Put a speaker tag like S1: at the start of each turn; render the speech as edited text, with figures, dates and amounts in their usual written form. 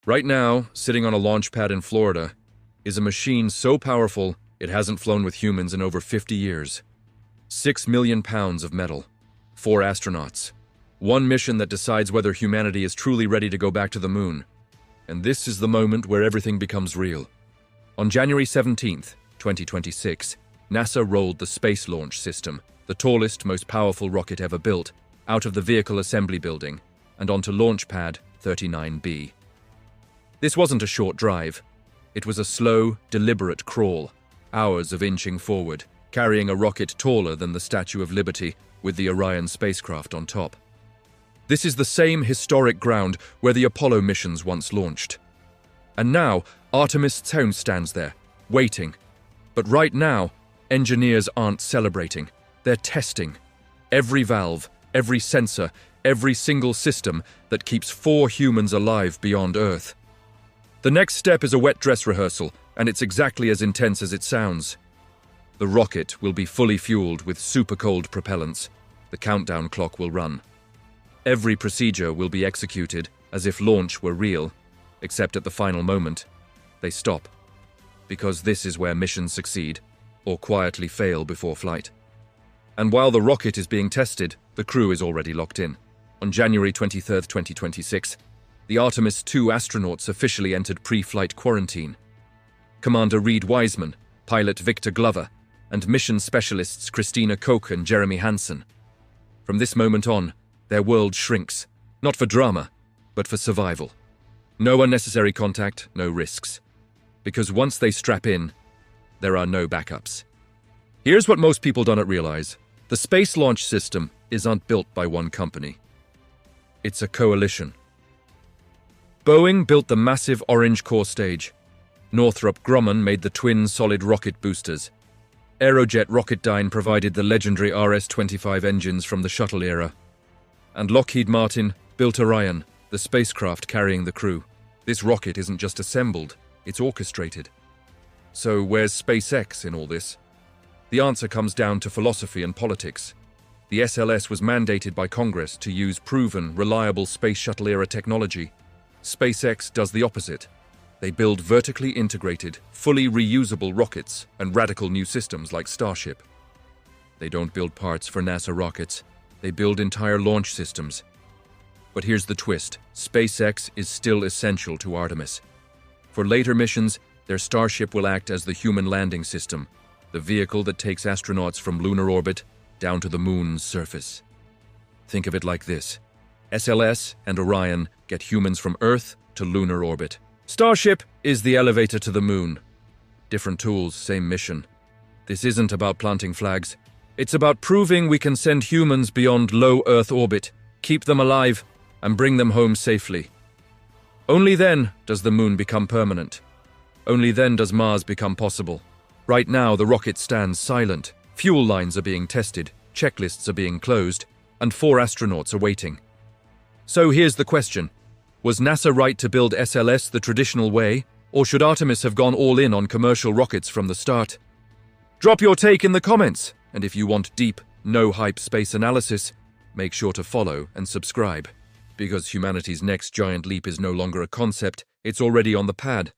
S1: Right now, sitting on a launch pad in Florida, is a machine so powerful it hasn't flown with humans in over 50 years. 6 million pounds of metal, 4 astronauts, one mission that decides whether humanity is truly ready to go back to the moon. And this is the moment where everything becomes real. On January 17th, 2026, NASA rolled the Space Launch System, the tallest, most powerful rocket ever built, out of the Vehicle Assembly Building and onto Launch Pad 39B. This wasn't a short drive. It was a slow, deliberate crawl, hours of inching forward, carrying a rocket taller than the Statue of Liberty with the Orion spacecraft on top. This is the same historic ground where the Apollo missions once launched. And now, Artemis II stands there, waiting. But right now, engineers aren't celebrating. They're testing. Every valve, every sensor, every single system that keeps 4 humans alive beyond Earth. The next step is a wet dress rehearsal, and it's exactly as intense as it sounds. The rocket will be fully fueled with super-cold propellants. The countdown clock will run. Every procedure will be executed as if launch were real, except at the final moment, they stop. Because this is where missions succeed, or quietly fail before flight. And while the rocket is being tested, the crew is already locked in. On January 23, 2026, the Artemis II astronauts officially entered pre-flight quarantine. Commander Reed Wiseman, pilot Victor Glover, and mission specialists Christina Koch and Jeremy Hansen. From this moment on, their world shrinks, not for drama, but for survival. No unnecessary contact, no risks. Because once they strap in, there are no backups. Here's what most people don't realize. The Space Launch System isn't built by one company. It's a coalition. Boeing built the massive orange core stage. Northrop Grumman made the twin solid rocket boosters. Aerojet Rocketdyne provided the legendary RS-25 engines from the shuttle era. And Lockheed Martin built Orion, the spacecraft carrying the crew. This rocket isn't just assembled, it's orchestrated. So where's SpaceX in all this? The answer comes down to philosophy and politics. The SLS was mandated by Congress to use proven, reliable space shuttle-era technology. SpaceX does the opposite. They build vertically integrated, fully reusable rockets and radical new systems like Starship. They don't build parts for NASA rockets. They build entire launch systems. But here's the twist. SpaceX is still essential to Artemis. For later missions, their Starship will act as the human landing system, the vehicle that takes astronauts from lunar orbit down to the moon's surface. Think of it like this. SLS and Orion get humans from Earth to lunar orbit. Starship is the elevator to the moon. Different tools, same mission. This isn't about planting flags. It's about proving we can send humans beyond low Earth orbit, keep them alive, and bring them home safely. Only then does the moon become permanent. Only then does Mars become possible. Right now, the rocket stands silent. Fuel lines are being tested, checklists are being closed, and 4 astronauts are waiting. So here's the question. Was NASA right to build SLS the traditional way, or should Artemis have gone all in on commercial rockets from the start? Drop your take in the comments, and if you want deep, no-hype space analysis, make sure to follow and subscribe. Because humanity's next giant leap is no longer a concept, it's already on the pad.